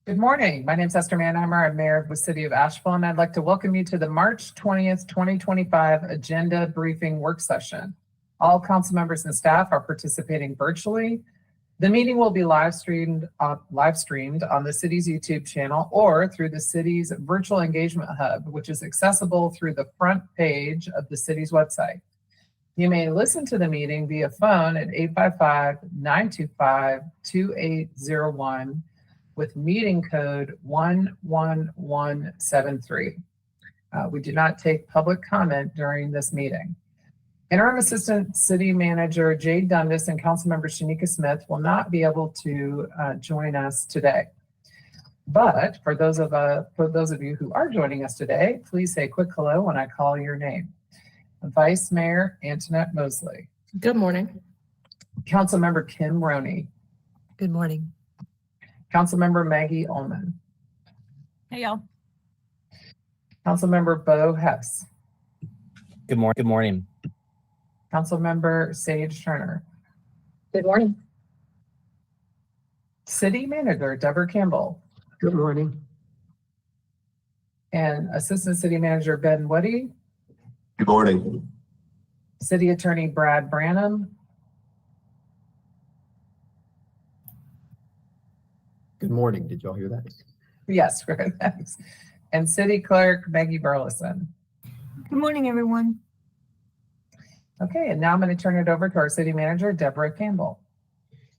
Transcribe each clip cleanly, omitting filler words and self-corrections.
Good morning. My name is Esther Manheimer. I'm Mayor of the City of Asheville, and I'd like to welcome you to the March 20th, 2025 Agenda Briefing Work Session. All council members and staff are participating virtually. The meeting will be live streamed on the city's YouTube channel or through the city's virtual engagement hub, which is accessible through the front page of the city's website. You may listen to the meeting via phone at 855-925-2801 with meeting code 11173. We do not take public comment during this meeting. Interim Assistant City Manager Jade Dundas and Councilmember Shanika Smith will not be able to join us today. But for those of you who are joining us today, please say a quick hello when I call your name. Vice Mayor Antoinette Mosley. Good morning. Councilmember Kim Roney. Good morning. Councilmember Maggie Ullman. Hey, y'all. Councilmember Bo Hess. Good morning. Councilmember Sage Turner. Good morning. City Manager Deborah Campbell. Good morning. And Assistant City Manager Ben Woody. Good morning. City Attorney Brad Branham. Good morning. Did y'all hear that? Yes, great, thanks. And City Clerk Maggie Burleson. Good morning, everyone. Okay, and now I'm going to turn it over to our City Manager, Deborah Campbell.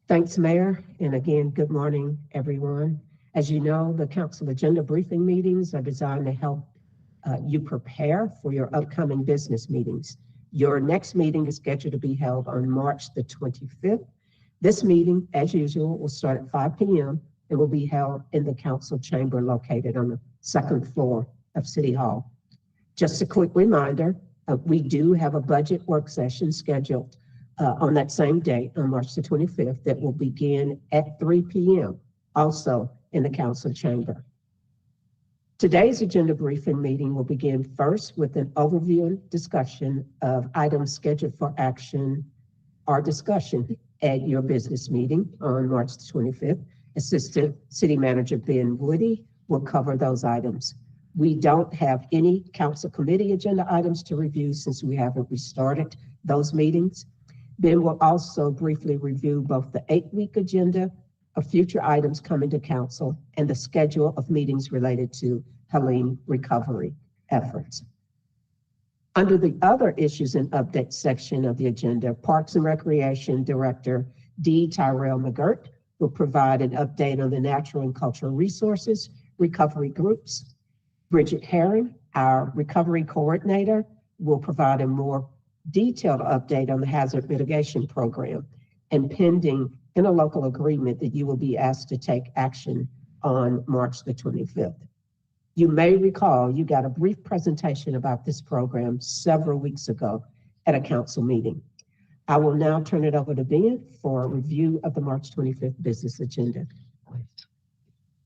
Thanks, Mayor. And again, good morning, everyone. As you know, the council agenda briefing meetings are designed to help you prepare for your upcoming business meetings. Your next meeting is scheduled to be held on March the 25th. This meeting, as usual, will start at 5 p.m. and will be held in the council chamber located on the second floor of City Hall. Just a quick reminder, we do have a budget work session scheduled on that same day, on March the 25th, that will begin at 3 p.m., also in the council chamber. Today's agenda briefing meeting will begin first with an overview and discussion of items scheduled for action or discussion at your business meeting on March the 25th. Assistant City Manager Ben Woody will cover those items. We don't have any council committee agenda items to review since we haven't restarted those meetings. Ben will also briefly review both the 8-week agenda of future items coming to council and the schedule of meetings related to Helene recovery efforts. Under the other issues and updates section of the agenda, Parks and Recreation Director D. Tyrell McGirt will provide an update on the natural and cultural resources recovery groups. Bridget Herron, our recovery coordinator, will provide a more detailed update on the hazard mitigation program and pending interlocal agreement that you will be asked to take action on March the 25th. You may recall you got a brief presentation about this program several weeks ago at a council meeting. I will now turn it over to Ben for a review of the March 25th business agenda.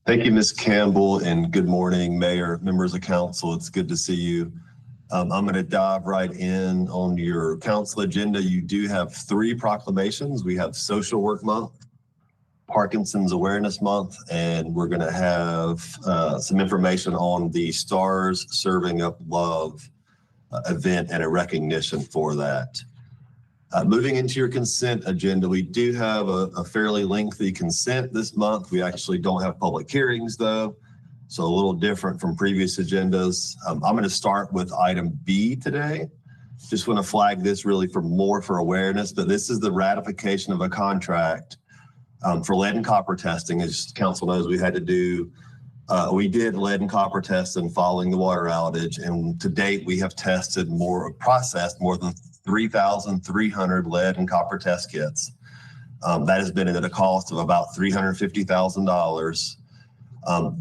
Thank you, Ms. Campbell, and good morning, Mayor, members of council. It's good to see you. I'm going to dive right in on your council agenda. You do have 3 proclamations. We have Social Work Month, Parkinson's Awareness Month, and we're going to have some information on the Stars Serving Up Love event and a recognition for that. Moving into your consent agenda, we do have a fairly lengthy consent this month. We actually don't have public hearings though, so a little different from previous agendas. I'm going to start with item B today. Just want to flag this really for awareness, but this is the ratification of a contract for lead and copper testing. As council knows, we had to do, we did lead and copper testing following the water outage, and to date we have processed more than 3,300 lead and copper test kits. That has been at a cost of about $350,000.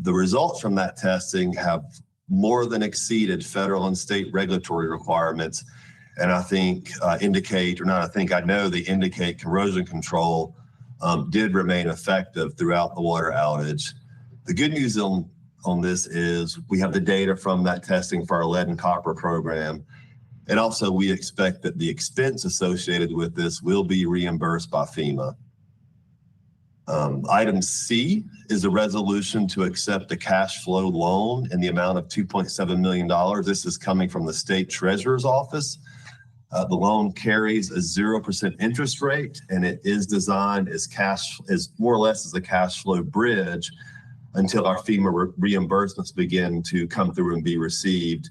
The results from that testing have more than exceeded federal and state regulatory requirements. And I think I know they indicate corrosion control did remain effective throughout the water outage. The good news on this is we have the data from that testing for our lead and copper program. And also we expect that the expense associated with this will be reimbursed by FEMA. Item C is a resolution to accept a cash flow loan in the amount of $2.7 million. This is coming from the State Treasurer's Office. The loan carries a 0% interest rate, and it is designed as more or less as a cash flow bridge until our FEMA reimbursements begin to come through and be received.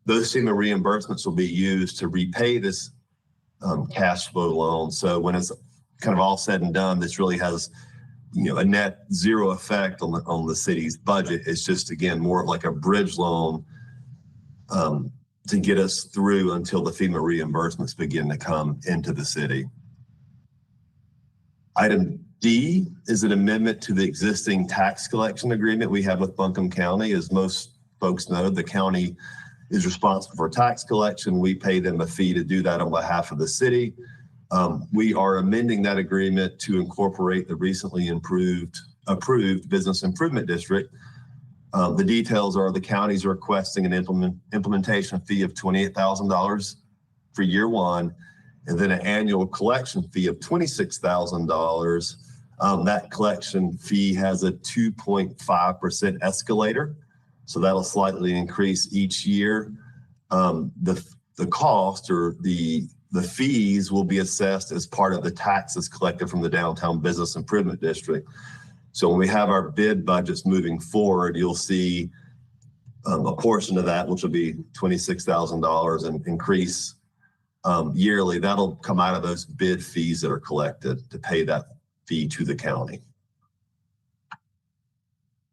Those FEMA reimbursements will be used to repay this cash flow loan. So when it's kind of all said and done, this really has, a net zero effect on the city's budget. It's just, again, more like a bridge loan to get us through until the FEMA reimbursements begin to come into the city. Item D is an amendment to the existing tax collection agreement we have with Buncombe County. As most folks know, the county is responsible for tax collection. We pay them a fee to do that on behalf of the city. We are amending that agreement to incorporate the recently approved Business Improvement District. The details are the county's requesting an implementation fee of $28,000 for year one, and then an annual collection fee of $26,000. That collection fee has a 2.5% escalator, so that'll slightly increase each year. The cost or the fees will be assessed as part of the taxes collected from the Downtown Business Improvement District. So when we have our bid budgets moving forward, you'll see a portion of that, which will be $26,000 and increase yearly. That'll come out of those bid fees that are collected to pay that fee to the county.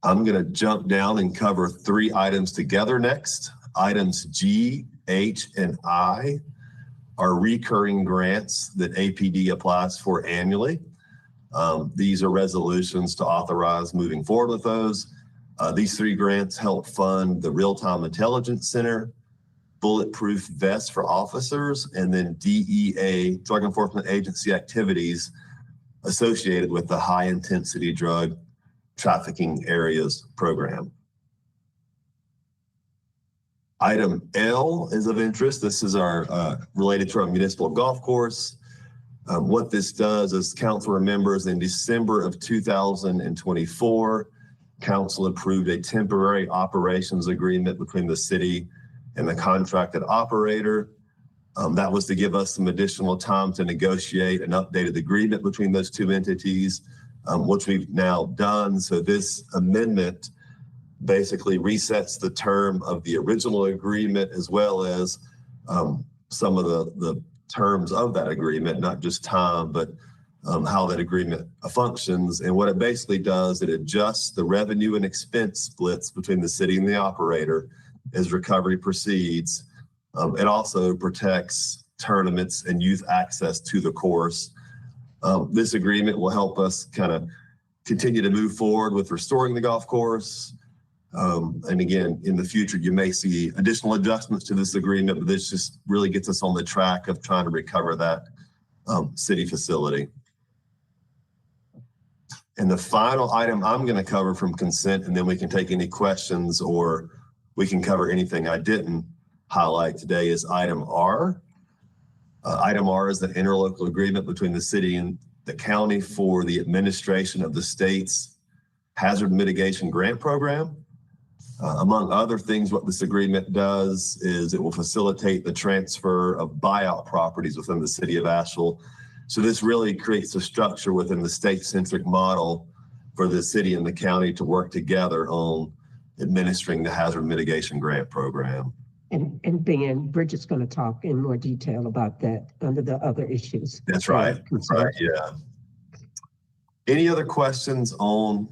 I'm going to jump down and cover 3 items together next. Items G, H, and I are recurring grants that APD applies for annually. These are resolutions to authorize moving forward with those. These 3 grants help fund the Real-Time Intelligence Center, Bulletproof Vests for officers, and then DEA, Drug Enforcement Agency activities associated with the High Intensity Drug Trafficking Areas program. Item L is of interest. This is our related to our municipal golf course. What this does is council remembers in December of 2024, council approved a temporary operations agreement between the city and the contracted operator. That was to give us some additional time to negotiate an updated agreement between those 2 entities, which we've now done. So this amendment basically resets the term of the original agreement as well as some of the terms of that agreement, not just time, but how that agreement functions. And what it basically does, it adjusts the revenue and expense splits between the city and the operator as recovery proceeds. It also protects tournaments and youth access to the course. This agreement will help us kind of continue to move forward with restoring the golf course. And again, in the future, you may see additional adjustments to this agreement, but this just really gets us on the track of trying to recover that city facility. And the final item I'm going to cover from consent, and then we can take any questions or we can cover anything I didn't highlight today, is item R. Item R is the interlocal agreement between the city and the county for the administration of the state's hazard mitigation grant program. Among other things, what this agreement does is it will facilitate the transfer of buyout properties within the city of Asheville. So this really creates a structure within the state-centric model for the city and the county to work together on administering the hazard mitigation grant program. And Ben, Bridget's going to talk in more detail about that under the other issues. That's right. That's right. Yeah. Any other questions on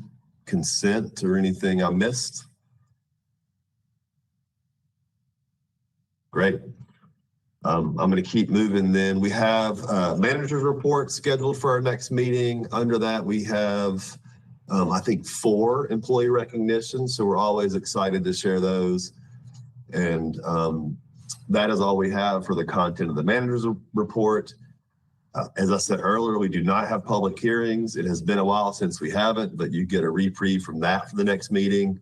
consent or anything I missed? Great. I'm going to keep moving then. We have manager's report scheduled for our next meeting. Under that, we have, I think, 4 employee recognitions. So we're always excited to share those. And that is all we have for the content of the manager's report. As I said earlier, we do not have public hearings. It has been a while since we haven't, but you get a reprieve from that for the next meeting.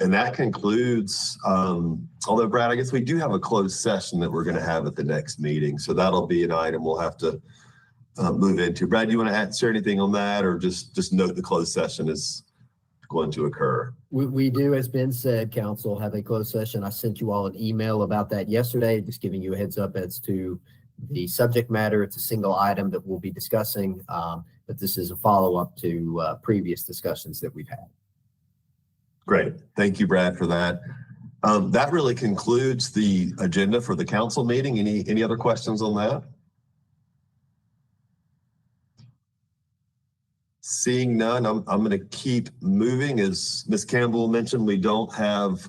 And that concludes, although Brad, I guess we do have a closed session that we're going to have at the next meeting. So that'll be an item we'll have to move into. Brad, you want to share anything on that, or just note the closed session is going to occur? We do, as Ben said, council, have a closed session. I sent you all an email about that yesterday, just giving you a heads up as to the subject matter. It's a single item that we'll be discussing, but this is a follow-up to previous discussions that we've had. Great. Thank you, Brad, for that. That really concludes the agenda for the council meeting. Any other questions on that? Seeing none, I'm going to keep moving. As Ms. Campbell mentioned, we don't have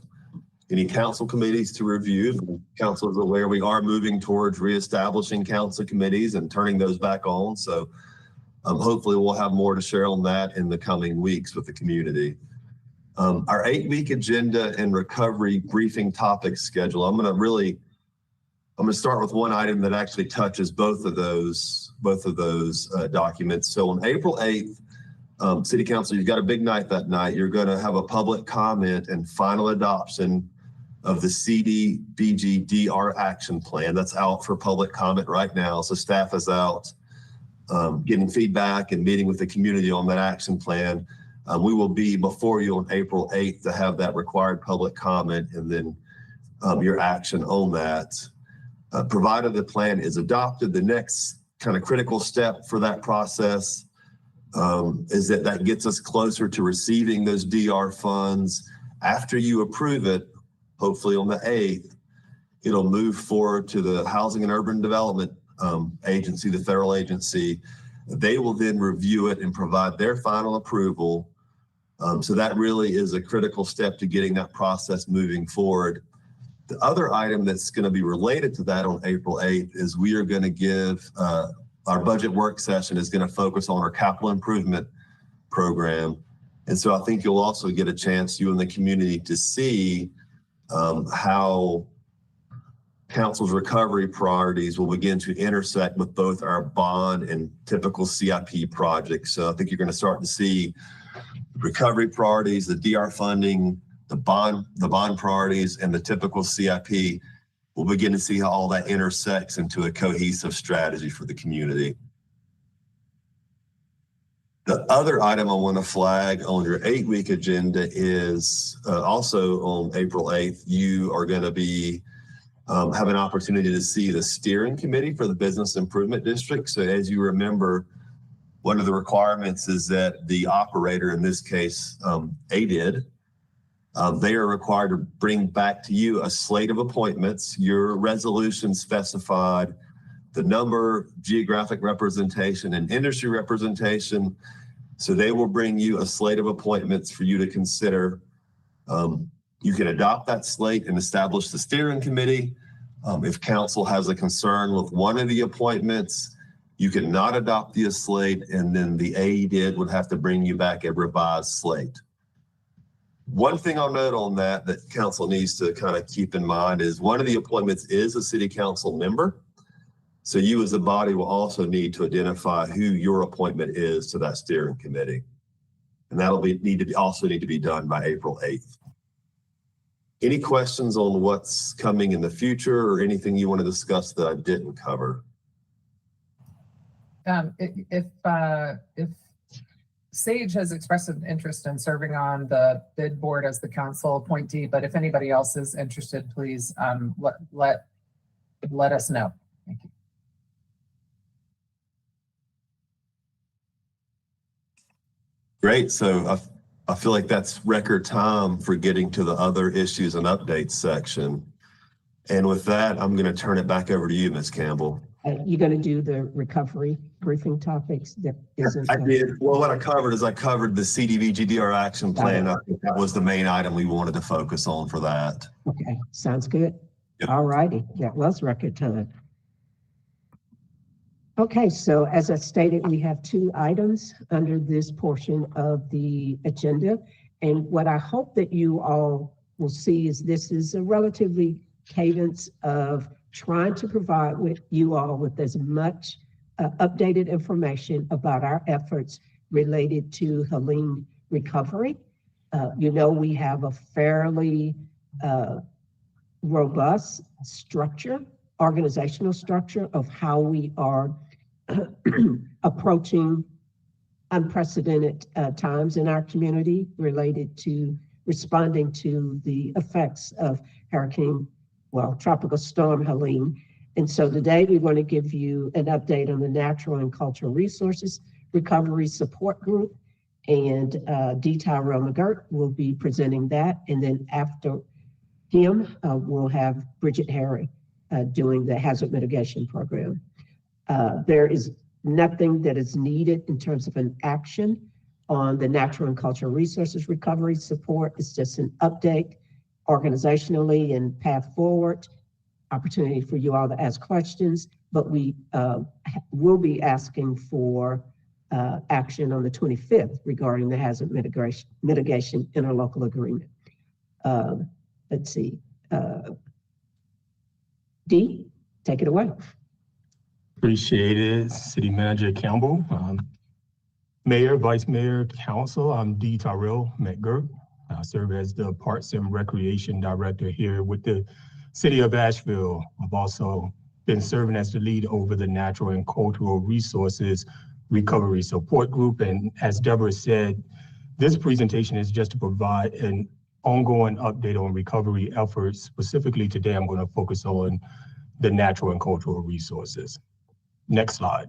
any council committees to review. Council is aware we are moving towards reestablishing council committees and turning those back on. So hopefully we'll have more to share on that in the coming weeks with the community. Our 8-week agenda and recovery briefing topic schedule. I'm going to start with one item that actually touches both of those documents. So on April 8th, City Council, you've got a big night that night. You're going to have a public comment and final adoption of the CDBG-DR action plan. That's out for public comment right now. So staff is out getting feedback and meeting with the community on that action plan. We will be before you on April 8th to have that required public comment and then your action on that. Provided the plan is adopted, the next kind of critical step for that process is that gets us closer to receiving those DR funds. After you approve it, hopefully on the 8th, it'll move forward to the Housing and Urban Development Agency, the federal agency. They will then review it and provide their final approval. So that really is a critical step to getting that process moving forward. The other item that's going to be related to that on April 8th is we are going to give our budget work session is going to focus on our capital improvement program. And so I think you'll also get a chance, you and the community, to see how council's recovery priorities will begin to intersect with both our bond and typical CIP projects. So I think you're going to start to see recovery priorities, the DR funding, the bond priorities, and the typical CIP. We'll begin to see how all that intersects into a cohesive strategy for the community. The other item I want to flag on your 8-week agenda is also on April 8th, you are going to be have an opportunity to see the steering committee for the Business Improvement District. So as you remember, one of the requirements is that the operator, in this case, ADID, they are required to bring back to you a slate of appointments. Your resolution specified the number, geographic representation, and industry representation. So they will bring you a slate of appointments for you to consider. You can adopt that slate and establish the steering committee. If council has a concern with one of the appointments, you can not adopt the slate, and then the AEDID would have to bring you back a revised slate. One thing I'll note on that council needs to kind of keep in mind is one of the appointments is a city council member. So you as a body will also need to identify who your appointment is to that steering committee. And that'll need to be done by April 8th. Any questions on what's coming in the future or anything you want to discuss that I didn't cover? If Sage has expressed an interest in serving on the bid board as the council appointee, but if anybody else is interested, please let us know. Thank you. Great. So I feel like that's record time for getting to the other issues and section. And with that, I'm going to turn it back over to you, Ms. Campbell. You're going to do the recovery briefing topics? I did. Well, what I covered is I covered the CDBG-DR action plan. I think that was the main item we wanted to focus on for that. Okay, sounds good. Yep. All righty, that was record time. Okay, so as I stated, we have 2 items under this portion of the agenda. And what I hope that you all will see is this is a relatively cadence of trying to provide with you all with as much updated information about our efforts related to Helene recovery. You know, we have a fairly robust structure, organizational structure of how we are approaching unprecedented times in our community related to responding to the effects of Tropical Storm Helene. And so today we want to give you an update on the Natural and Cultural Resources Recovery Support Group. And D. Tyrell McGirt will be presenting that. And then after him, we'll have Bridget Harry doing the Hazard Mitigation Program. There is nothing that is needed in terms of an action on the Natural and Cultural Resources Recovery Support. It's just an update organizationally and path forward, opportunity for you all to ask questions, but we will be asking for action on the 25th regarding the Hazard Mitigation Interlocal Agreement. Let's see. Dee, take it away. Appreciate it, City Manager Campbell. Mayor, Vice Mayor, Council, I'm D. Tyrell McGirt. I serve as the Parks and Recreation Director here with the City of Asheville. I've also been serving as the lead over the Natural and Cultural Resources Recovery Support Group. And as Deborah said, this presentation is just to provide an ongoing update on recovery efforts. Specifically today, I'm going to focus on the natural and cultural resources. Next slide.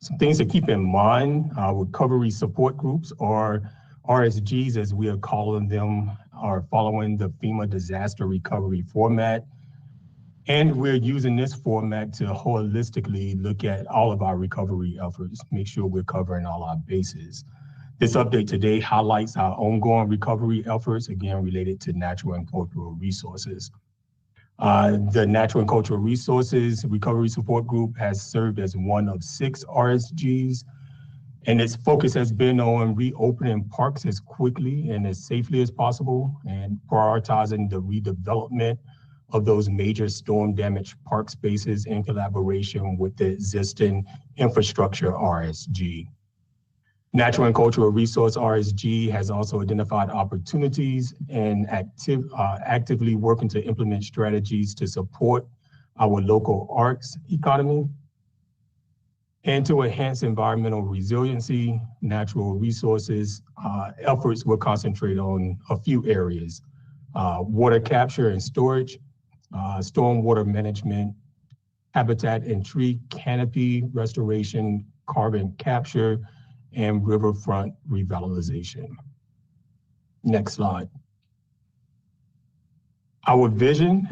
Some things to keep in mind, recovery support groups, or RSGs as we are calling them, are following the FEMA disaster recovery format. And we're using this format to holistically look at all of our recovery efforts, make sure we're covering all our bases. This update today highlights our ongoing recovery efforts, again, related to natural and cultural resources. The Natural and Cultural Resources Recovery Support Group has served as one of 6 RSGs, and its focus has been on reopening parks as quickly and as safely as possible and prioritizing the redevelopment of those major storm damaged park spaces in collaboration with the existing infrastructure RSG. Natural and Cultural Resource RSG has also identified opportunities and actively working to implement strategies to support our local arts economy and to enhance environmental resiliency. Natural resources efforts will concentrate on a few areas: water capture and storage, stormwater management, habitat and tree canopy restoration, carbon capture, and riverfront revitalization. Next slide. Our vision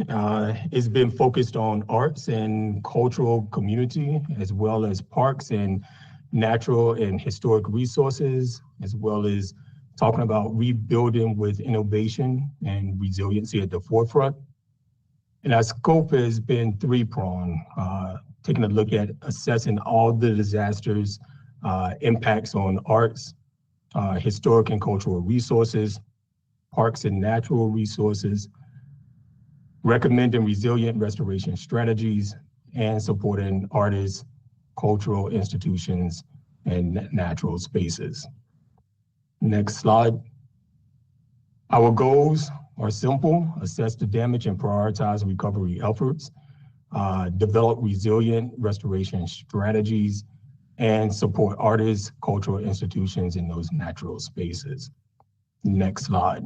has been focused on arts and cultural community, as well as parks and natural and historic resources, as well as talking about rebuilding with innovation and resiliency at the forefront. And our scope has been 3-pronged, taking a look at assessing all the disasters impacts on arts, historic and cultural resources, parks and natural resources, recommending resilient restoration strategies, and supporting artists, cultural institutions, and natural spaces. Next slide. Our goals are simple: assess the damage and prioritize recovery efforts, develop resilient restoration strategies, and support artists, cultural institutions in those natural spaces. Next slide.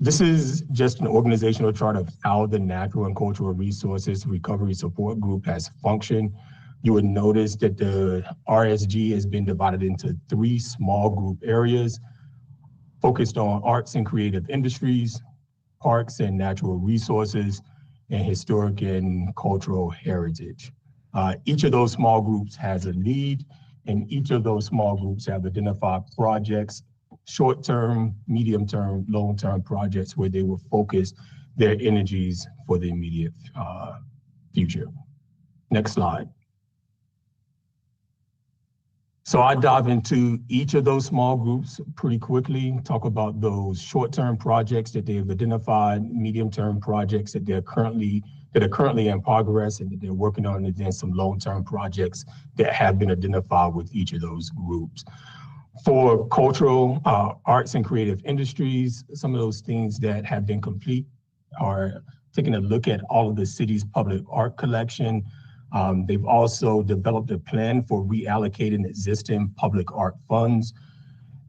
This is just an organizational chart of how the Natural and Cultural Resources Recovery Support Group has functioned. You would notice that the RSG has been divided into 3 small group areas focused on arts and creative industries, parks and natural resources, and historic and cultural heritage. Each of those small groups has a lead, and each of those small groups have identified projects, short-term, medium-term, long-term projects where they will focus their energies for the immediate future. Next slide. So I dive into each of those small groups pretty quickly, talk about those short-term projects that they've identified, medium-term projects that are currently in progress and that they're working on, and then some long-term projects that have been identified with each of those groups. For cultural, arts and creative industries, some of those things that have been complete are taking a look at all of the city's public art collection, They've also developed a plan for reallocating existing public art funds.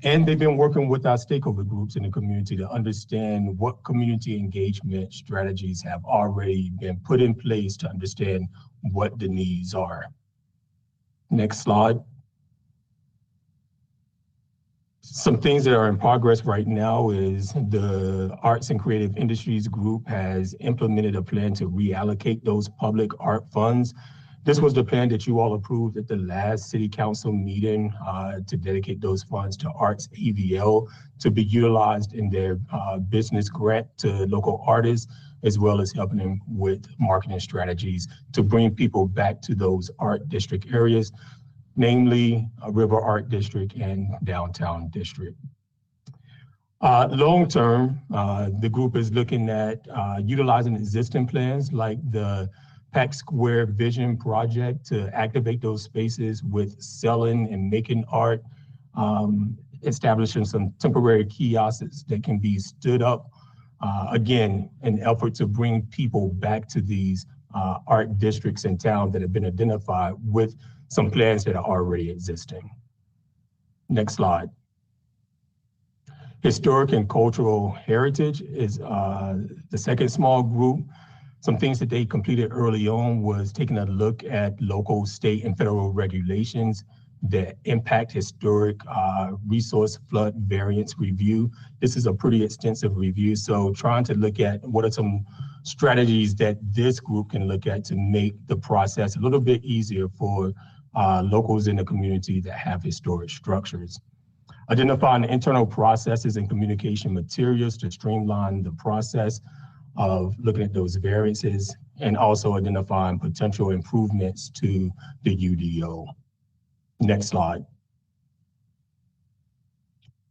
And they've been working with our stakeholder groups in the community to understand what community engagement strategies have already been put in place to understand what the needs are. Next slide. Some things that are in progress right now is the Arts and Creative Industries Group has implemented a plan to reallocate those public art funds. This was the plan that you all approved at the last City Council meeting to dedicate those funds to Arts AVL to be utilized in their business grant to local artists, as well as helping them with marketing strategies to bring people back to those art district areas, namely River Art District and Downtown District. Long term, the group is looking at utilizing existing plans like the Pack Square Vision Project to activate those spaces with selling and making art, establishing some temporary kiosks that can be stood up. Again, an effort to bring people back to these art districts in town that have been identified with some plans that are already existing. Next slide. Historic and cultural heritage is the second small group. Some things that they completed early on was taking a look at local, state, and federal regulations that impact historic resource flood variance review. This is a pretty extensive review, so trying to look at what are some strategies that this group can look at to make the process a little bit easier for locals in the community that have historic structures. Identifying internal processes and communication materials to streamline the process of looking at those variances, and also identifying potential improvements to the UDO. Next slide.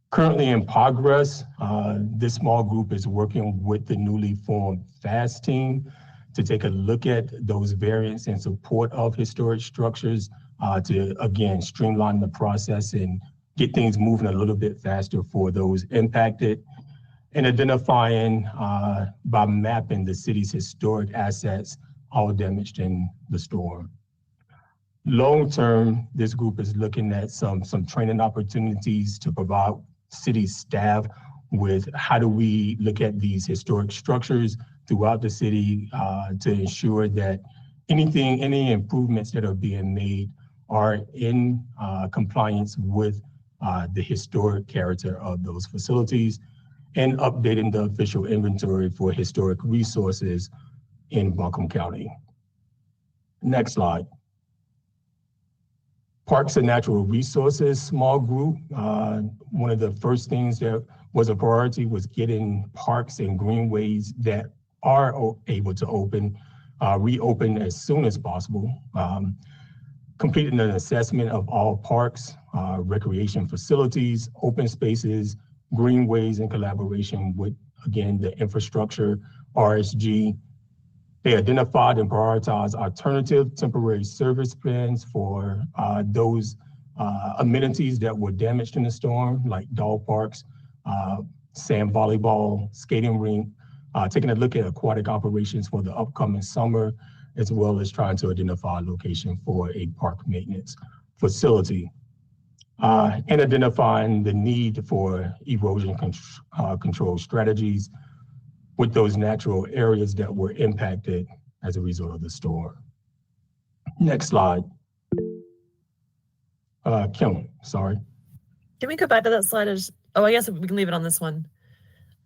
Currently in progress, this small group is working with the newly formed FAST team to take a look at those variants in support of historic structures to, again, streamline the process and get things moving a little bit faster for those impacted, and identifying by mapping the city's historic assets all damaged in the storm. Long term, this group is looking at some training opportunities to provide city staff with how do we look at these historic structures throughout the city to ensure that any improvements that are being made are in compliance with the historic character of those facilities, and updating the official inventory for historic resources in Buncombe County. Next slide. Parks and Natural Resources, small group. One of the first things that was a priority was getting parks and greenways that are able to reopen as soon as possible. Completing an assessment of all parks, recreation facilities, open spaces, greenways in collaboration with, again, the infrastructure, RSG. They identified and prioritized alternative temporary service plans for those amenities that were damaged in the storm, like dog parks, sand volleyball, skating rink, taking a look at aquatic operations for the upcoming summer, as well as trying to identify a location for a park maintenance facility. And identifying the need for erosion control strategies with those natural areas that were impacted as a result of the storm. Next slide. Kim, sorry. Can we go back to that slide? I guess we can leave it on this one.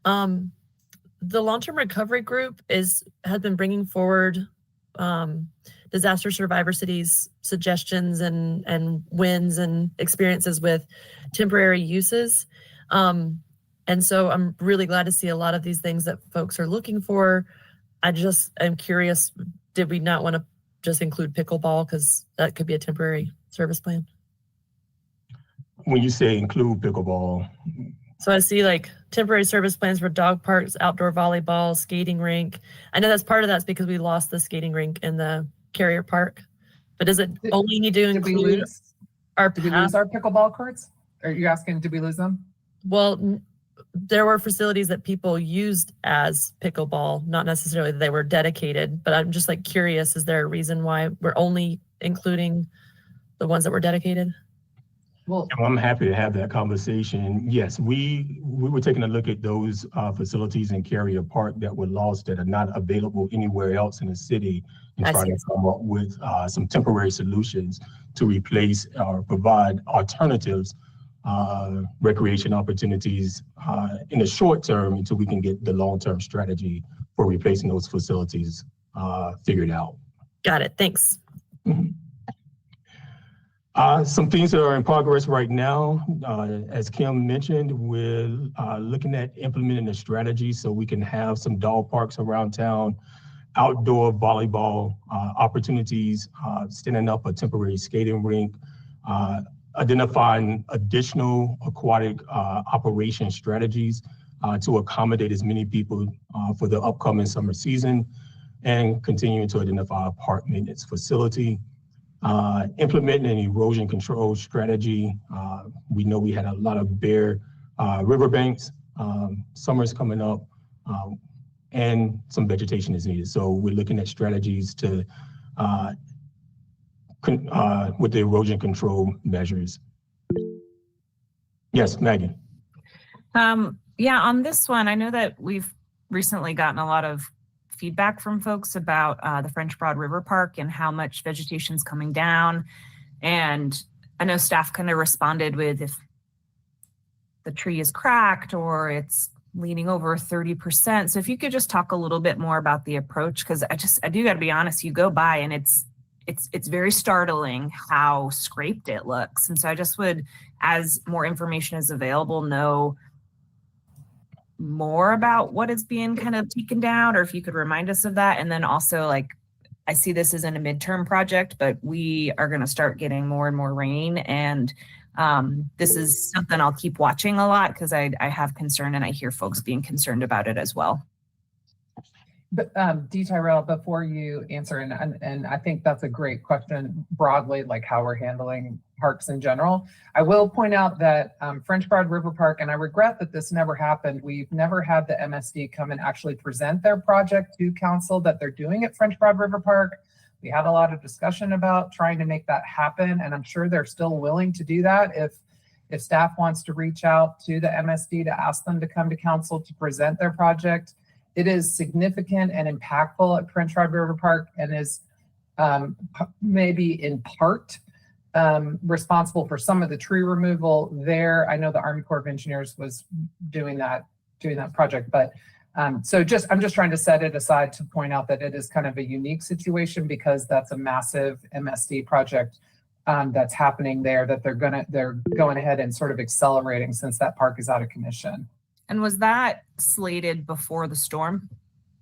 The long-term recovery group has been bringing forward disaster survivor cities suggestions and wins and experiences with temporary uses. And so I'm really glad to see a lot of these things that folks are looking for. I'm curious, did we not want to just include pickleball? Because that could be a temporary service plan. When you say include pickleball. So I see like temporary service plans for dog parks, outdoor volleyball, skating rink. I know that's part of that's because we lost the skating rink in the Carrier Park. But does it only need to Did we include lose our pickleball courts? Are you asking, did we lose them? Well, there were facilities that people used as pickleball, not necessarily that they were dedicated, but I'm just like curious, is there a reason why we're only including the ones that were dedicated? Well, I'm happy to have that conversation. Yes, we were taking a look at those facilities in Carrier Park that were lost, that are not available anywhere else in the city, and I trying see. to come up with some temporary solutions to replace or provide alternatives, recreation opportunities in the short term until we can get the long-term strategy for replacing those facilities figured out. Got it. Thanks. Mhm. Some things that are in progress right now, as Kim mentioned, we're looking at implementing a strategy so we can have some dog parks around town, outdoor volleyball opportunities, standing up a temporary skating rink, identifying additional aquatic operation strategies to accommodate as many people for the upcoming summer season, and continuing to identify a park maintenance facility. Implementing an erosion control strategy. We know we had a lot of bare riverbanks. Summer's coming up, and some vegetation is needed. So we're looking at strategies to with the erosion control measures. Yes, Maggie. Yeah, on this one, I know that we've recently gotten a lot of feedback from folks about the French Broad River Park and how much vegetation's coming down. And I know staff kind of responded with if the tree is cracked or it's leaning over 30%. So if you could just talk a little bit more about the approach, because I do got to be honest, you go by and it's very startling how scraped it looks. And so I just would, as more information is available, know more about what is being kind of taken down, or if you could remind us of that. And then also, like, I see this as in a midterm project, but we are going to start getting more and more rain. And this is something I'll keep watching a lot because I have concern, and I hear folks being concerned about it as well. But D. Tyrell, before you answer, and I think that's a great question broadly, like how we're handling parks in general. I will point out that French Broad River Park, and I regret that this never happened. We've never had the MSD come and actually present their project to council that they're doing at French Broad River Park. We had a lot of discussion about trying to make that happen, and I'm sure they're still willing to do that if staff wants to reach out to the MSD to ask them to come to council to present their project. It is significant and impactful at French Broad River Park, and is maybe in part responsible for some of the tree removal there. I know the Army Corps of Engineers was doing that project, but I'm just trying to set it aside to point out that it is kind of a unique situation because that's a massive MSD project that's happening there that they're going ahead and sort of accelerating since that park is out of commission. And was that slated before the storm?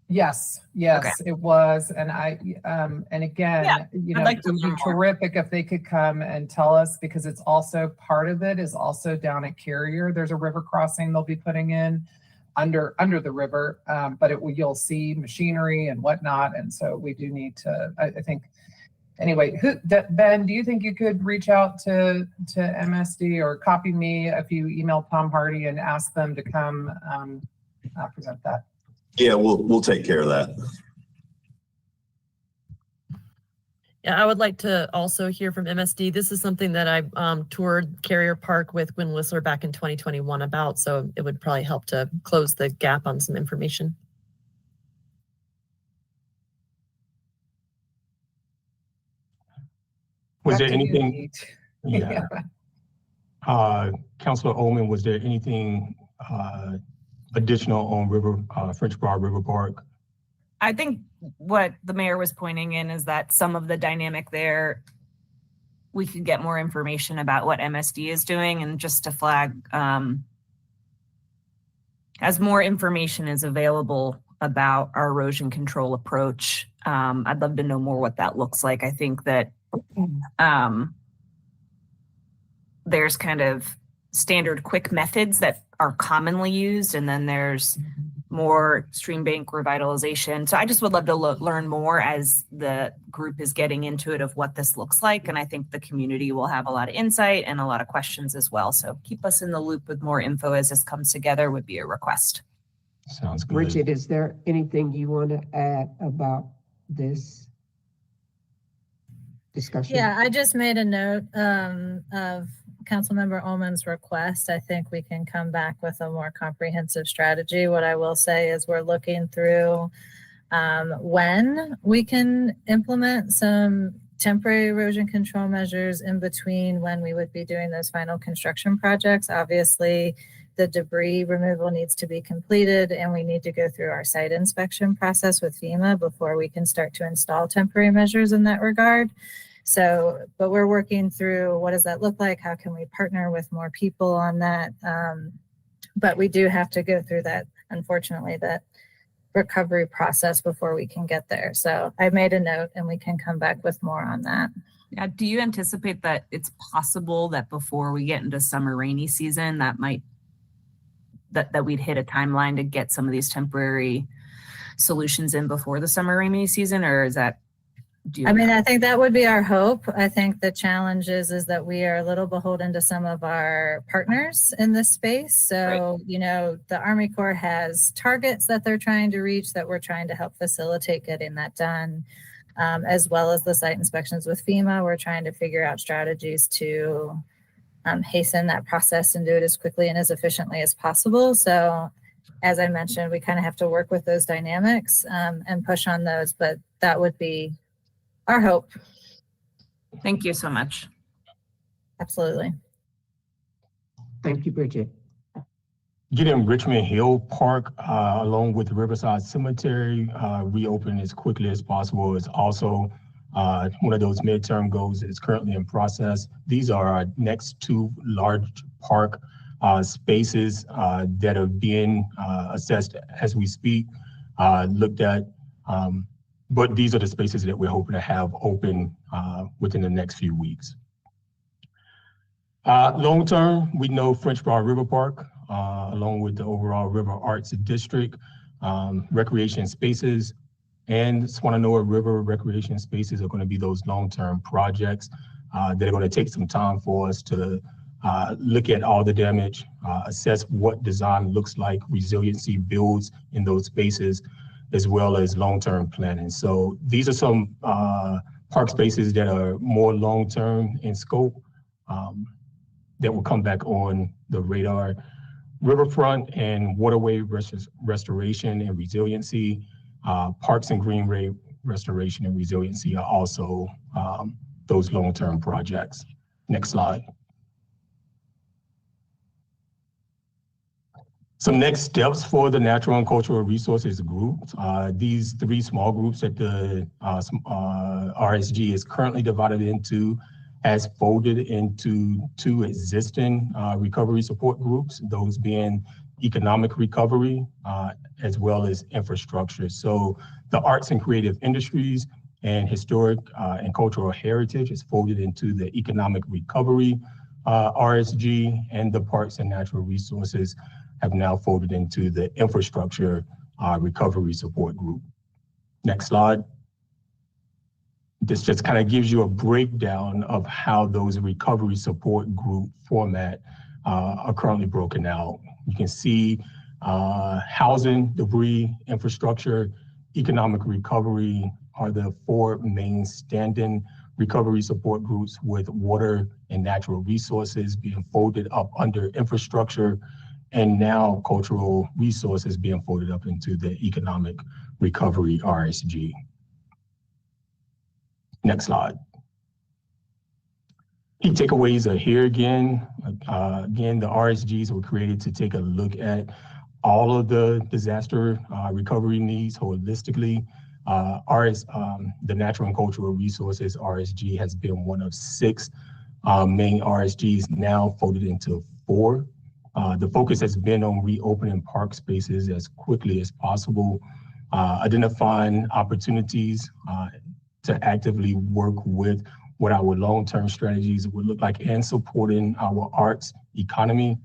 Yes, Okay. it was. And and again, Yeah, you I'd know, like it to would learn be more. terrific if they could come and tell us, because it's also part of it is also down at Carrier. There's a river crossing they'll be putting in under the river, but you'll see machinery and whatnot. And so we do need to, I think, anyway, Ben, do you think you could reach out to MSD or copy me if you email Tom Hardy and ask them to come present that? Yeah, we'll take care of that. Yeah, I would like to also hear from MSD. This is something that I toured Carrier Park with Gwen Whistler back in 2021 about, so it would probably help to close the gap on some information. Was Back there to you, anything? Pete. Yeah. Councilor Ullman, was there anything additional on French Broad River Park? I think what the mayor was pointing in is that some of the dynamic there, we could get more information about what MSD is doing, and just to flag, as more information is available about our erosion control approach, I'd love to know more what that looks like. I think that there's kind of standard quick methods that are commonly used, and then there's more stream bank revitalization. So I just would love to learn more as the group is getting into it of what this looks like. And I think the community will have a lot of insight and a lot of questions as well. So keep us in the loop with more info as this comes together would be a request. Sounds good. Bridget, is there anything you want to add about this discussion? Yeah, I just made a note of Councilmember Ullman's request. I think we can come back with a more comprehensive strategy. What I will say is we're looking through when we can implement some temporary erosion control measures in between when we would be doing those final construction projects. Obviously, the debris removal needs to be completed and we need to go through our site inspection process with FEMA before we can start to install temporary measures in that regard. So, but we're working through what does that look like? How can we partner with more people on that? But we do have to go through that, unfortunately, that recovery process before we can get there. So I made a note and we can come back with more on that. Yeah. Do you anticipate that it's possible that before we get into summer rainy season, that we'd hit a timeline to get some of these temporary solutions in before the summer rainy season, or is that? I think that would be our hope. I think the challenge is that we are a little beholden to some of our partners in this space. So, right. You know, the Army Corps has targets that they're trying to reach that we're trying to help facilitate getting that done, as well as the site inspections with FEMA. We're trying to figure out strategies to hasten that process and do it as quickly and as efficiently as possible. So as I mentioned, we kind of have to work with those dynamics and push on those, but that would be our hope. Thank you so much. Absolutely. Thank you, Bridget. Getting Richmond Hill Park, along with Riverside Cemetery, reopened as quickly as possible is also one of those midterm goals that is currently in process. These are our next two large park spaces that are being assessed as we speak, looked at. But these are the spaces that we're hoping to have open within the next few weeks. Long term, we know French Broad River Park, along with the overall River Arts District, recreation spaces, and Swannanoa River recreation spaces are going to be those long-term projects that are going to take some time for us to look at all the damage, assess what design looks like, resiliency builds in those spaces, as well as long-term planning. So these are some park spaces that are more long-term in scope that will come back on the radar. Riverfront and waterway restoration and resiliency, parks and greenway restoration and resiliency are also those long-term projects. Next slide. Some next steps for the Natural and Cultural Resources Group. These three small groups that the RSG is currently divided into has folded into two existing recovery support groups, those being economic recovery as well as infrastructure. So the arts and creative industries and historic and cultural heritage is folded into the economic recovery RSG, and the parks and natural resources have now folded into the infrastructure recovery support group. Next slide. This just kind of gives you a breakdown of how those recovery support group format are currently broken out. You can see housing, debris, infrastructure, economic recovery are the four main standing recovery support groups, with water and natural resources being folded up under infrastructure, and now cultural resources being folded up into the economic recovery RSG. Next slide. Key takeaways are here again. Again, the RSGs were created to take a look at all of the disaster recovery needs holistically. The Natural and Cultural Resources RSG has been one of 6 main RSGs, now folded into 4. The focus has been on reopening park spaces as quickly as possible, identifying opportunities to actively work with what our long-term strategies would look like, and supporting our arts economy,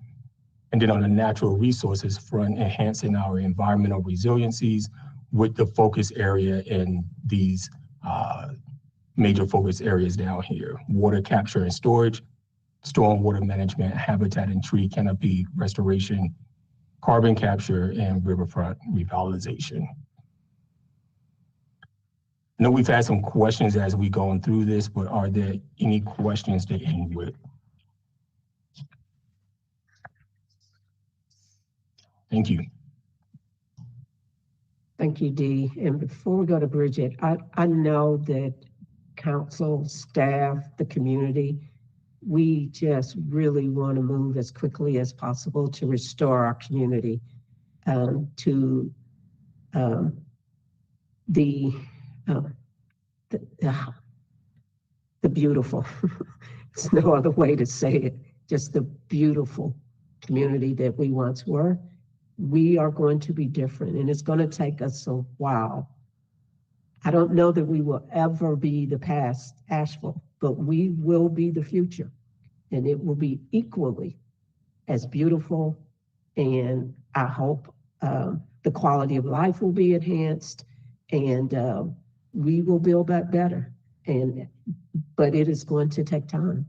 And then on the natural resources front, enhancing our environmental resiliencies with the focus area in these major focus areas down here: water capture and storage, stormwater management, habitat and tree canopy restoration, carbon capture, and riverfront revitalization. I know we've had some questions as we going through this, but are there any questions that end with? Thank you. Thank you, Dee. And before we go to Bridget, I know that council, staff, the community, we just really want to move as quickly as possible to restore our community to the beautiful. There's no other way to say it. Just the beautiful community that we once were. We are going to be different, and it's going to take us a while. I don't know that we will ever be the past Asheville, but we will be the future, and it will be equally as beautiful. And I hope the quality of life will be enhanced, and we will build back better. But it is going to take time.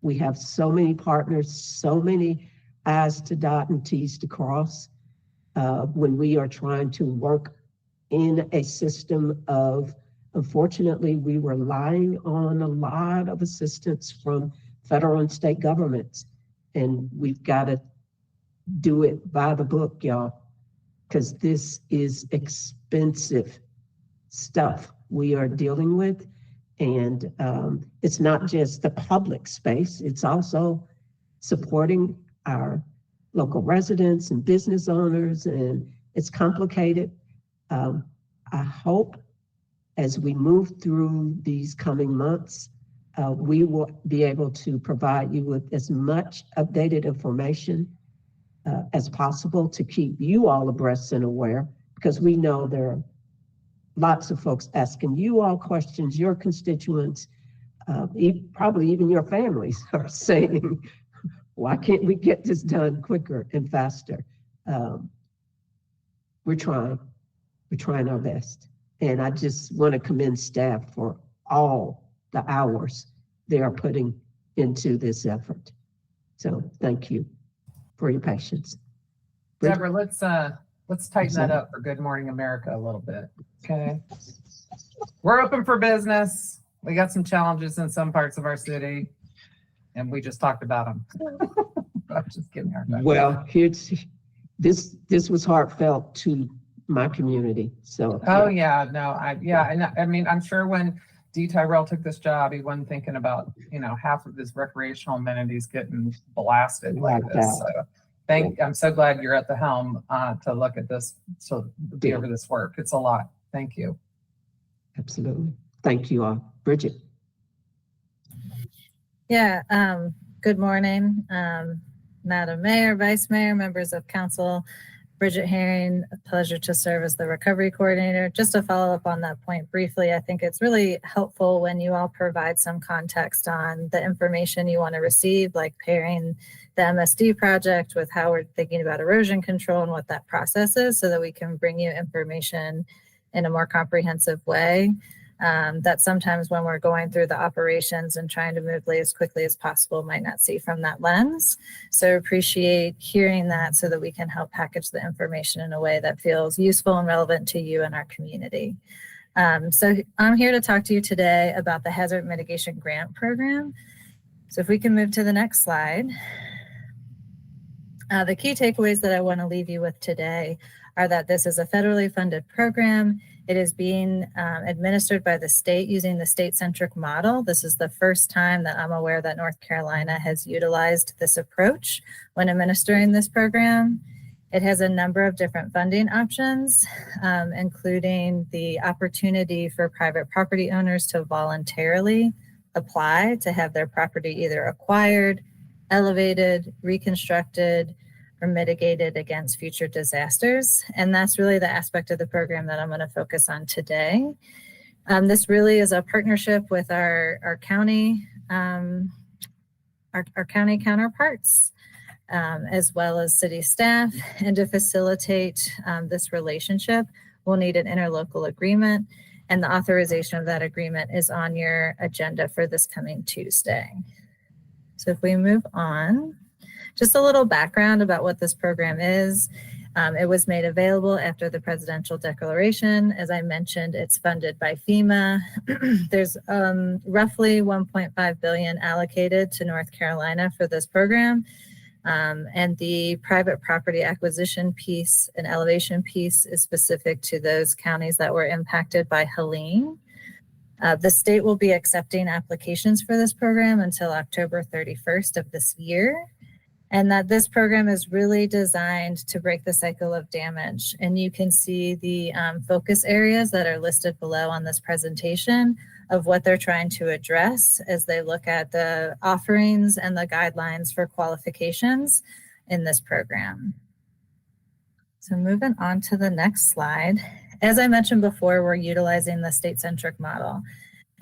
We have so many partners, so many I's to dot and T's to cross. When we are trying to work in a system of, unfortunately, we were relying on a lot of assistance from federal and state governments, and we've got to do it by the book, y'all, because this is expensive stuff we are dealing with. And it's not just the public space, it's also supporting our local residents and business owners, and it's complicated. I hope as we move through these coming months, we will be able to provide you with as much updated information as possible to keep you all abreast and aware, because we know there are lots of folks asking you all questions, your constituents, probably even your families are saying, why can't we get this done quicker and faster? We're trying our best. And I just want to commend staff for all the hours they are putting into this effort. So thank you for your patience. Deborah, let's tighten that up for Good Morning America a little bit, okay? We're open for business. We got some challenges in some parts of our city, and we just talked about them. I'm just kidding. Well, this was heartfelt to my community. So. Oh yeah, no, I mean, I'm sure when D. Tyrell took this job, he wasn't thinking about, half of his recreational amenities getting blasted like this. So I'm so glad you're at the helm to look at this, to be over this work. It's a lot. Thank you. Absolutely. Thank you all. Bridget. Yeah, good morning, Madam Mayor, Vice Mayor, members of council. Bridget Herring, a pleasure to serve as the recovery coordinator. Just to follow up on that point briefly, I think it's really helpful when you all provide some context on the information you want to receive, like pairing the MSD project with how we're thinking about erosion control and what that process is, so that we can bring you information in a more comprehensive way. That sometimes when we're going through the operations and trying to move as quickly as possible might not see from that lens. So appreciate hearing that so that we can help package the information in a way that feels useful and relevant to you and our community. So I'm here to talk to you today about the Hazard Mitigation Grant Program. So if we can move to the next slide. The key takeaways that I want to leave you with today are that this is a federally funded program. It is being administered by the state using the state-centric model. This is the first time that I'm aware that North Carolina has utilized this approach when administering this program. It has a number of different funding options, including the opportunity for private property owners to voluntarily apply to have their property either acquired, elevated, reconstructed, or mitigated against future disasters. And that's really the aspect of the program that I'm going to focus on today. This really is a partnership with our county, our county counterparts. as well as city staff. And to facilitate this relationship, we'll need an interlocal agreement, and the authorization of that agreement is on your agenda for this coming Tuesday. So if we move on, just a little background about what this program is. It was made available after the presidential declaration. As I mentioned, it's funded by FEMA. There's roughly $1.5 billion allocated to North Carolina for this program. And the private property acquisition piece and elevation piece is specific to those counties that were impacted by Helene. The state will be accepting applications for this program until October 31st of this year. And that this program is really designed to break the cycle of damage. And you can see the focus areas that are listed below on this presentation of what they're trying to address as they look at the offerings and the guidelines for qualifications in this program. So moving on to the next slide. As I mentioned before, we're utilizing the state-centric model.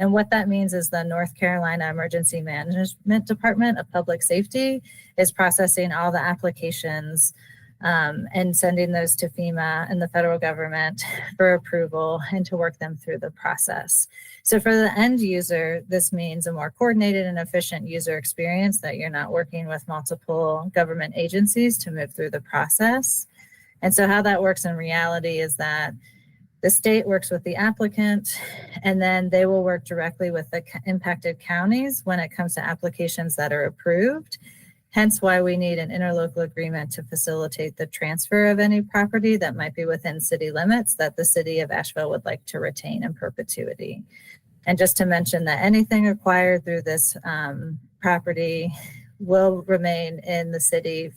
And what that means is the North Carolina Emergency Management Department of Public Safety is processing all the applications and sending those to FEMA and the federal government for approval and to work them through the process. So for the end user, this means a more coordinated and efficient user experience, that you're not working with multiple government agencies to move through the process. And so how that works in reality is that the state works with the applicant, and then they will work directly with the impacted counties when it comes to applications that are approved. Hence why we need an interlocal agreement to facilitate the transfer of any property that might be within city limits that the city of Asheville would like to retain in perpetuity. And just to mention that anything acquired through this property will remain in the city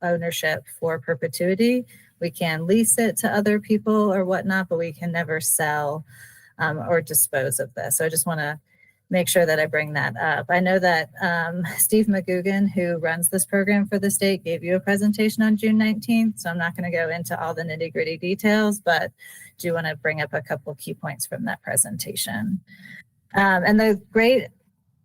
ownership for perpetuity. We can lease it to other people or whatnot, but we can never sell or dispose of this. So I just want to make sure that I bring that up. I know that Steve McGugan, who runs this program for the state, gave you a presentation on June 19th. So I'm not going to go into all the nitty-gritty details, but do want to bring up a couple key points from that presentation. And the great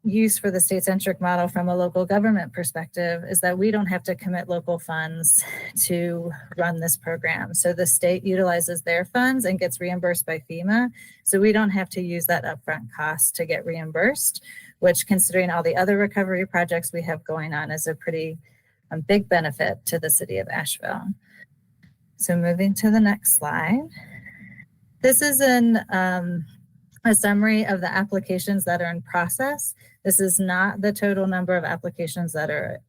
use for the state-centric model from a local government perspective is that we don't have to commit local funds to run this program. So the state utilizes their funds and gets reimbursed by FEMA. So we don't have to use that upfront cost to get reimbursed, which, considering all the other recovery projects we have going on, is a pretty big benefit to the city of Asheville. So moving to the next slide. This is a summary of the applications that are in process. This is not the total number of applications that are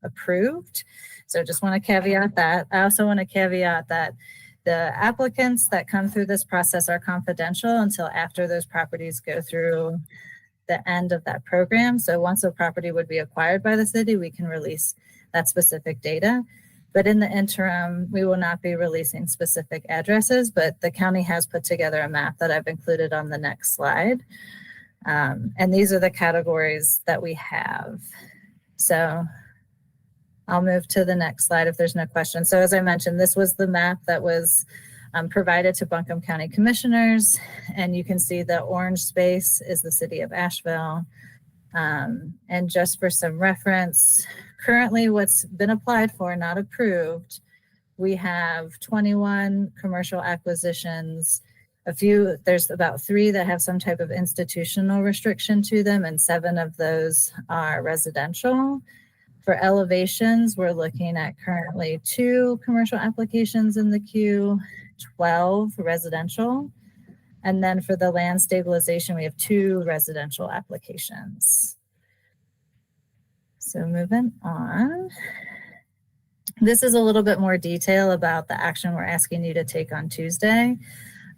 approved. So just want to caveat that. I also want to caveat that the applicants that come through this process are confidential until after those properties go through the end of that program. So once a property would be acquired by the city, we can release that specific data. But in the interim, we will not be releasing specific addresses, but the county has put together a map that I've included on the next slide. And these are the categories that we have. So I'll move to the next slide if there's no questions. So as I mentioned, this was the map that was provided to Buncombe County Commissioners. And you can see the orange space is the city of Asheville. And just for some reference, currently what's been applied for, not approved, we have 21 commercial acquisitions. There's about 3 that have some type of institutional restriction to them, and 7 of those are residential. For elevations, we're looking at currently 2 commercial applications in the queue, 12 residential. And then for the land stabilization, we have 2 residential applications. So moving on. This is a little bit more detail about the action we're asking you to take on Tuesday.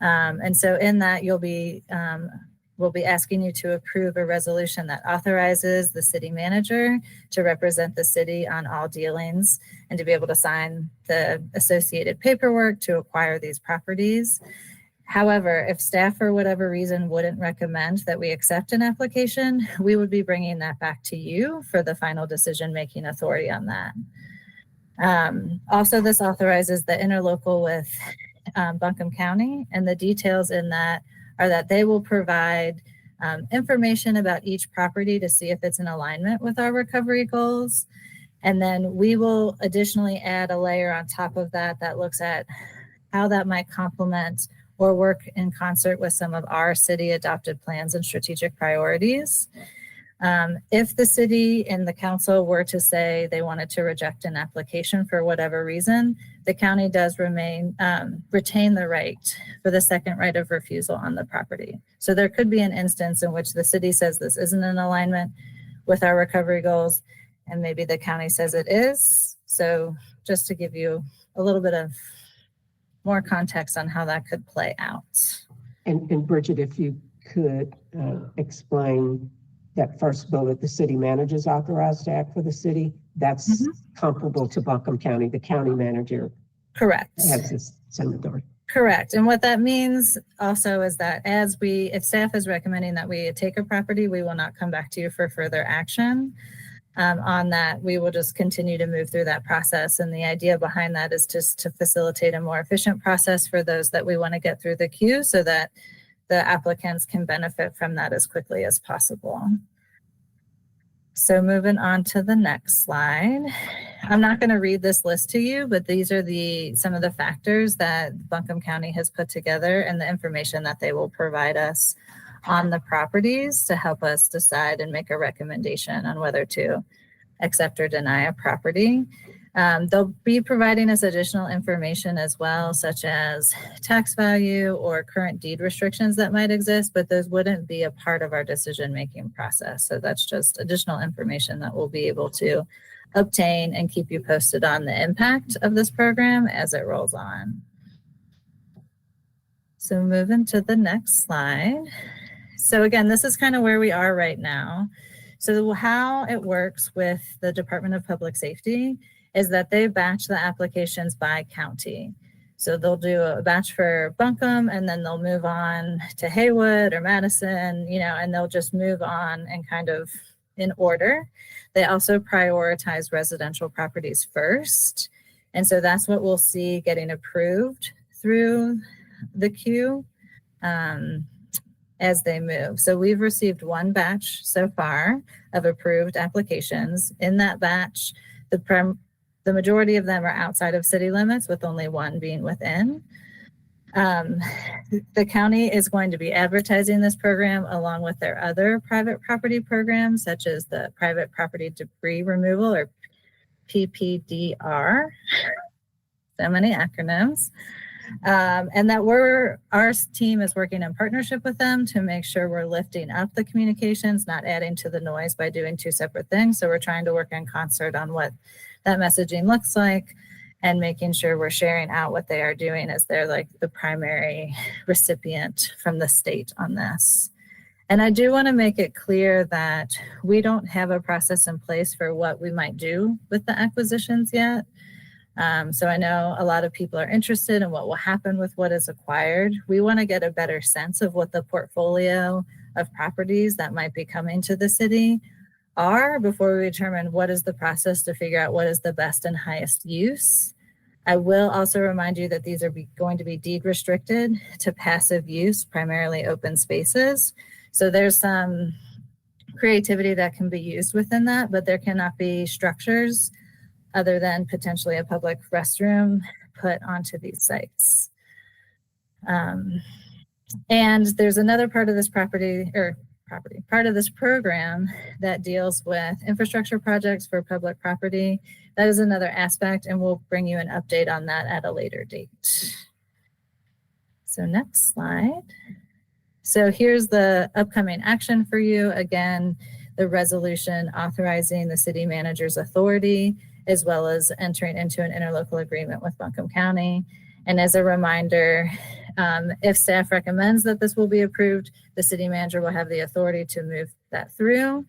And so in that, we'll be asking you to approve a resolution that authorizes the city manager to represent the city on all dealings and to be able to sign the associated paperwork to acquire these properties. However, if staff for whatever reason wouldn't recommend that we accept an application, we would be bringing that back to you for the final decision-making authority on that. Also, this authorizes the interlocal with Buncombe County, and the details in that are that they will provide information about each property to see if it's in alignment with our recovery goals. And then we will additionally add a layer on top of that that looks at how that might complement or work in concert with some of our city adopted plans and strategic priorities. If the city and the council were to say they wanted to reject an application for whatever reason, the county does retain the right for the second right of refusal on the property. So there could be an instance in which the city says this isn't in alignment with our recovery goals, and maybe the county says it is. So just to give you a little bit of more context on how that could play out. And Bridget, if you could explain that first bullet, the city manager is authorized to act for the city. That's comparable to Buncombe County. The county manager Correct. has this same authority. Correct. And what that means also is that if staff is recommending that we take a property, we will not come back to you for further action on that. We will just continue to move through that process. And the idea behind that is just to facilitate a more efficient process for those that we want to get through the queue so that the applicants can benefit from that as quickly as possible. So moving on to the next slide. I'm not going to read this list to you, but these are some of the factors that Buncombe County has put together and the information that they will provide us on the properties to help us decide and make a recommendation on whether to accept or deny a property. They'll be providing us additional information as well, such as tax value or current deed restrictions that might exist, but those wouldn't be a part of our decision-making process. So that's just additional information that we'll be able to obtain and keep you posted on the impact of this program as it rolls on. So moving to the next slide. So again, this is kind of where we are right now. So how it works with the Department of Public Safety is that they batch the applications by county. So they'll do a batch for Buncombe and then they'll move on to Haywood or Madison, and they'll just move on and kind of in order. They also prioritize residential properties first. And so that's what we'll see getting approved through the queue as they move. So we've received one batch so far of approved applications. In that batch, the majority of them are outside of city limits, with only one being within. The county is going to be advertising this program along with their other private property programs, such as the Private Property Debris Removal, or PPDR. So many acronyms. And that our team is working in partnership with them to make sure we're lifting up the communications, not adding to the noise by doing two separate things. So we're trying to work in concert on what that messaging looks like and making sure we're sharing out what they are doing as they're like the primary recipient from the state on this. And I do want to make it clear that we don't have a process in place for what we might do with the acquisitions yet. So I know a lot of people are interested in what will happen with what is acquired. We want to get a better sense of what the portfolio of properties that might be coming to the city are before we determine what is the process to figure out what is the best and highest use. I will also remind you that these are going to be deed restricted to passive use, primarily open spaces. So there's some creativity that can be used within that, but there cannot be structures other than potentially a public restroom put onto these sites. And there's another part of this part of this program that deals with infrastructure projects for public property. That is another aspect, and we'll bring you an update on that at a later date. So next slide. So here's the upcoming action for you. Again, the resolution authorizing the city manager's authority, as well as entering into an interlocal agreement with Buncombe County. And as a reminder, if staff recommends that this will be approved, the city manager will have the authority to move that through.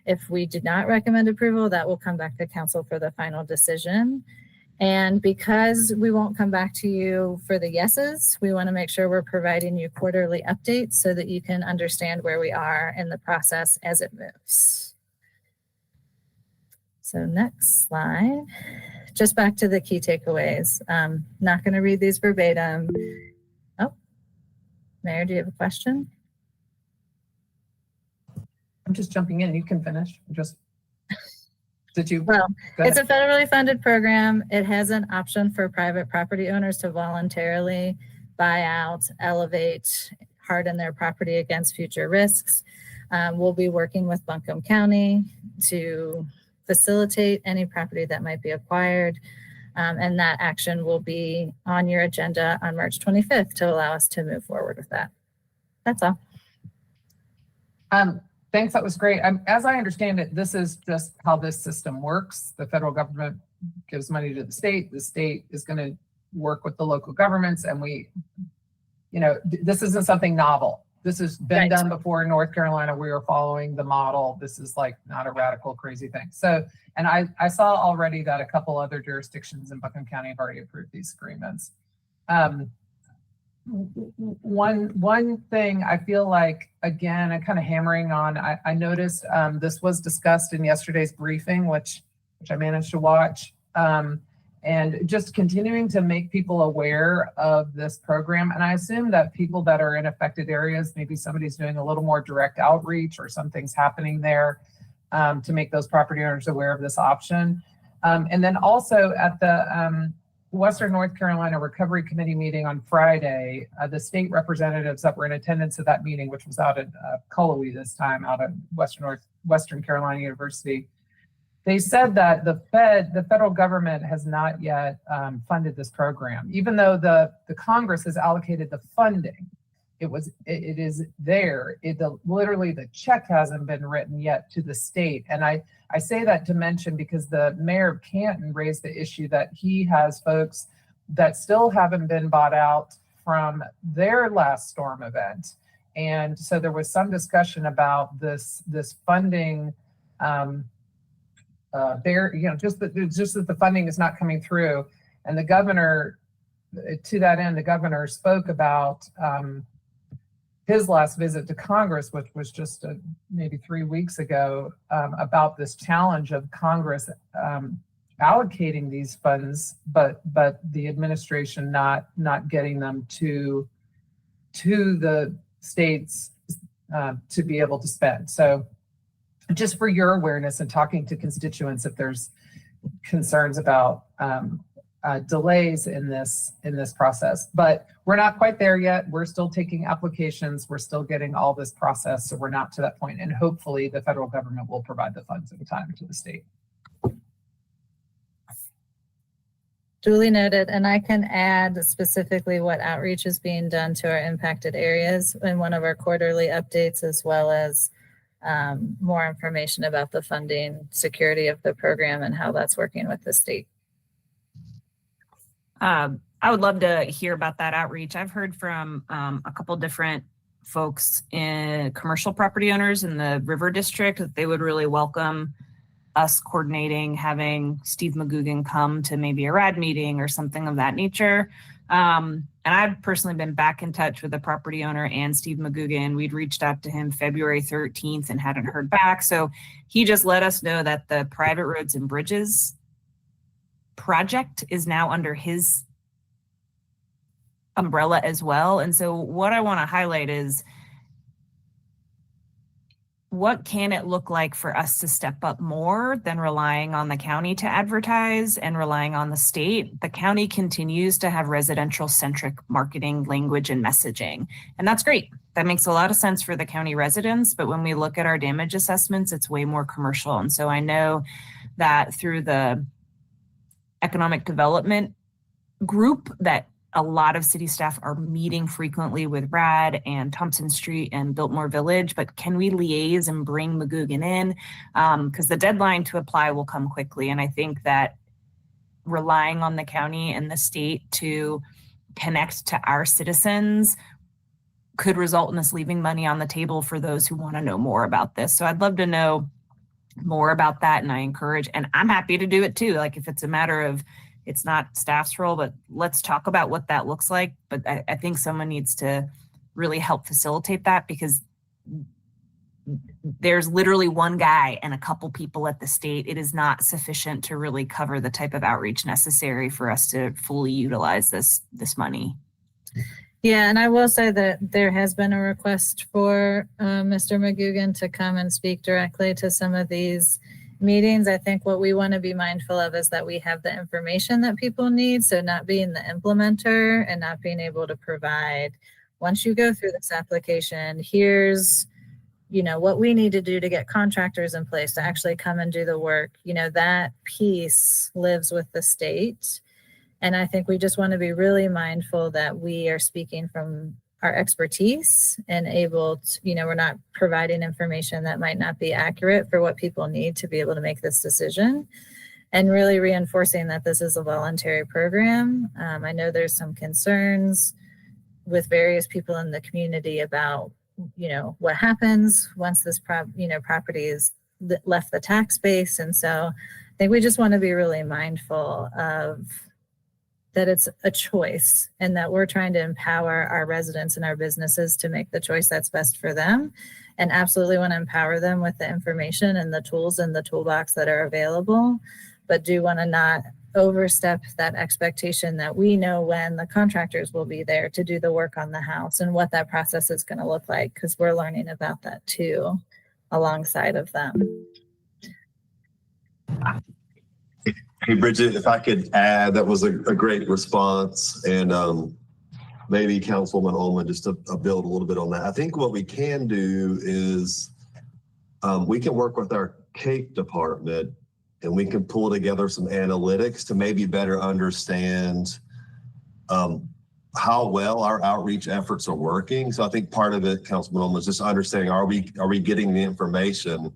If we do not recommend approval, that will come back to council for the final decision. And because we won't come back to you for the yeses, we want to make sure we're providing you quarterly updates so that you can understand where we are in the process as it moves. So next slide, just back to the key takeaways. Not going to read these verbatim. Oh, Mayor, do you have a question? I'm just jumping in. You can finish. Did you? Well, go it's a ahead. federally funded program. It has an option for private property owners to voluntarily buy out, elevate, harden their property against future risks. We'll be working with Buncombe County to facilitate any property that might be acquired. And that action will be on your agenda on March 25th to allow us to move forward with that. That's all. Thanks, that was great. As I understand it, this is just how this system works. The federal government gives money to the state is going to work with the local governments, and this isn't something novel. This has been done before in North Carolina. We are following the model. This is like not a radical, crazy thing. So, and I saw already that a couple other jurisdictions in Buncombe County have already approved these agreements. One thing I feel like, again, I'm kind of hammering on, I noticed this was discussed in yesterday's briefing, which I managed to watch, and just continuing to make people aware of this program. And I assume that people that are in affected areas, maybe somebody's doing a little more direct outreach or something's happening there to make those property owners aware of this option. And then also at the Western North Carolina Recovery Committee meeting on Friday, the state representatives that were in attendance at that meeting, which was out at Cullowhee this time, out at Western Carolina University, they said that the federal government has not yet funded this program, even though the Congress has allocated the funding. It is there. Literally the check hasn't been written yet to the state. And I say that to mention because the mayor of Canton raised the issue that he has folks that still haven't been bought out from their last storm event. And so there was some discussion about this funding just that the funding is not coming through. And the governor, to that end, the governor spoke about his last visit to Congress, which was just maybe 3 weeks ago, about this challenge of Congress allocating these funds, but the administration not getting them to the states to be able to spend. So just for your awareness and talking to constituents, if there's concerns about delays in this process, but we're not quite there yet. We're still taking applications. We're still getting all this process. So we're not to that point. And hopefully the federal government will provide the funds in time to the state. Duly noted. And I can add specifically what outreach is being done to our impacted areas in one of our quarterly updates, as well as more information about the funding security of the program and how that's working with the state. I would love to hear about that outreach. I've heard from a couple different folks in commercial property owners in the River District that they would really welcome us coordinating, having Steve McGugan come to maybe a RAD meeting or something of that nature. And I've personally been back in touch with the property owner and Steve McGugan. We'd reached out to him February 13th and hadn't heard back. So he just let us know that the private roads and bridges project is now under his umbrella as well. And so what I want to highlight is, what can it look like for us to step up more than relying on the county to advertise and relying on the state? The county continues to have residential centric marketing language and messaging, and that's great. That makes a lot of sense for the county residents, but when we look at our damage assessments, it's way more commercial. And so I know that through the economic development group that a lot of city staff are meeting frequently with RAD and Thompson Street and Biltmore Village, but can we liaise and bring McGugan in? Because the deadline to apply will come quickly. And I think that relying on the county and the state to connect to our citizens could result in us leaving money on the table for those who want to know more about this. So I'd love to know more about that. And I encourage, and I'm happy to do it too. Like if it's a matter of, it's not staff's role, but let's talk about what that looks like. But I think someone needs to really help facilitate that, because there's literally one guy and a couple people at the state. It is not sufficient to really cover the type of outreach necessary for us to fully utilize this money. Yeah, and I will say that there has been a request for Mr. McGugan to come and speak directly to some of these meetings, I think what we want to be mindful of is that we have the information that people need. So not being the implementer and not being able to provide, once you go through this application, here's, what we need to do to get contractors in place to actually come and do the work. That piece lives with the state. And I think we just want to be really mindful that we are speaking from our expertise and able to, we're not providing information that might not be accurate for what people need to be able to make this decision, and really reinforcing that this is a voluntary program. I know there's some concerns with various people in the community about, what happens once this property is left the tax base. And so I think we just want to be really mindful of that it's a choice and that we're trying to empower our residents and our businesses to make the choice that's best for them, and absolutely want to empower them with the information and the tools in the toolbox that are available, but do want to not overstep that expectation that we know when the contractors will be there to do the work on the house and what that process is going to look like, because we're learning about that too alongside of them. Hey, Bridget, if I could add, that was a great response. And maybe Councilwoman Ullman, just to build a little bit on that. I think what we can do is we can work with our CAPE department and we can pull together some analytics to maybe better understand how well our outreach efforts are working. So I think part of it, Councilman Ullman, is just understanding, are we getting the information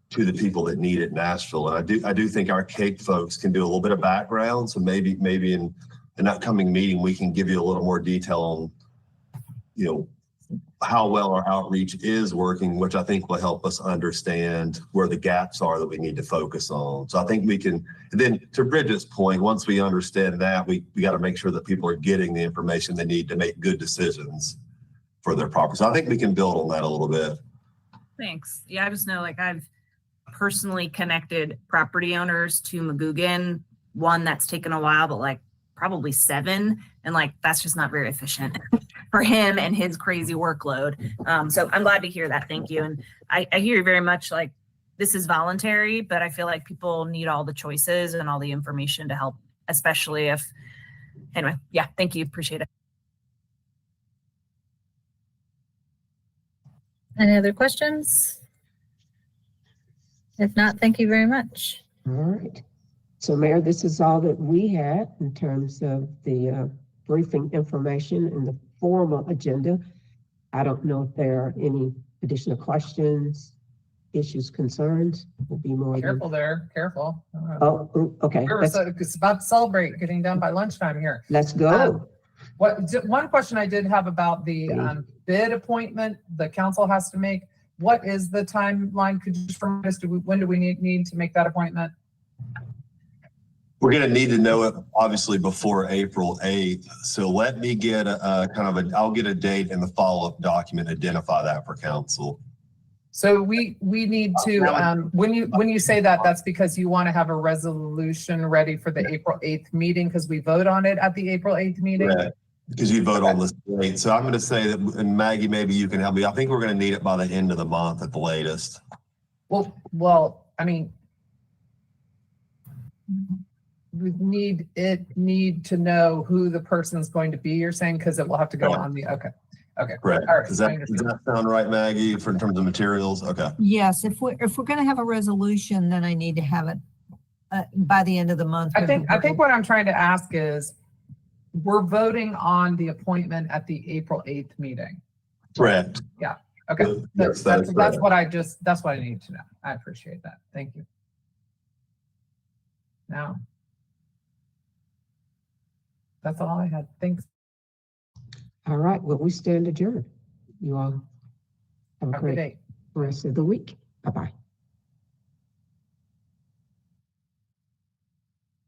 to the people that need it in Asheville? And I do think our CAPE folks can do a little bit of background. So maybe in an upcoming meeting, we can give you a little more detail on, how well our outreach is working, which I think will help us understand where the gaps are that we need to focus on. So I think we can, and then to Bridget's point, once we understand that, we got to make sure that people are getting the information they need to make good decisions for their property. So I think we can build on that a little bit. Thanks. Yeah, I just know I've personally connected property owners to Magoogan, one that's taken a while, but probably 7. And that's just not very efficient for him and his crazy workload. So I'm glad to hear that. Thank you. And I hear you very much this is voluntary, but I feel like people need all the choices and all the information to help, especially anyway, yeah, thank you. Appreciate it. Any other questions? If not, thank you very much. All right. So Mayor, this is all that we had in terms of the briefing information and the formal agenda. I don't know if there are any additional questions, issues, concerns. We'll be more Careful there, careful. Oh, okay. It's about to celebrate getting done by lunchtime here. Let's go. One question I did have about the bid appointment the council has to make. What is the timeline? Could you just remind us, when do we need to make that appointment? We're going to need to know it obviously before April 8th. So let me get I'll get a date in the follow-up document, identify that for council. So we need to, when you say that, that's because you want to have a resolution ready for the April 8th meeting, because we vote on it at the April 8th meeting. Right. Because you vote on this date. So I'm going to say that, and Maggie, maybe you can help me. I think we're going to need it by the end of the month at the latest. Well, I mean, we need to know who the person's going to be, you're saying, because it will have to go on the, okay. Correct. All right. Does that sound right, Maggie, in terms of materials? Okay. Yes, if we're going to have a resolution, then I need to have it by the end of the month. I think what I'm trying to ask is, we're voting on the appointment at the April 8th meeting. Correct. Yeah. Okay. Yes, that's what I need to know. I appreciate that. Thank you. Now, that's all I had. Thanks. All right. Well, we stand adjourned. You all have a Have a good great day. rest of the week. Bye-bye.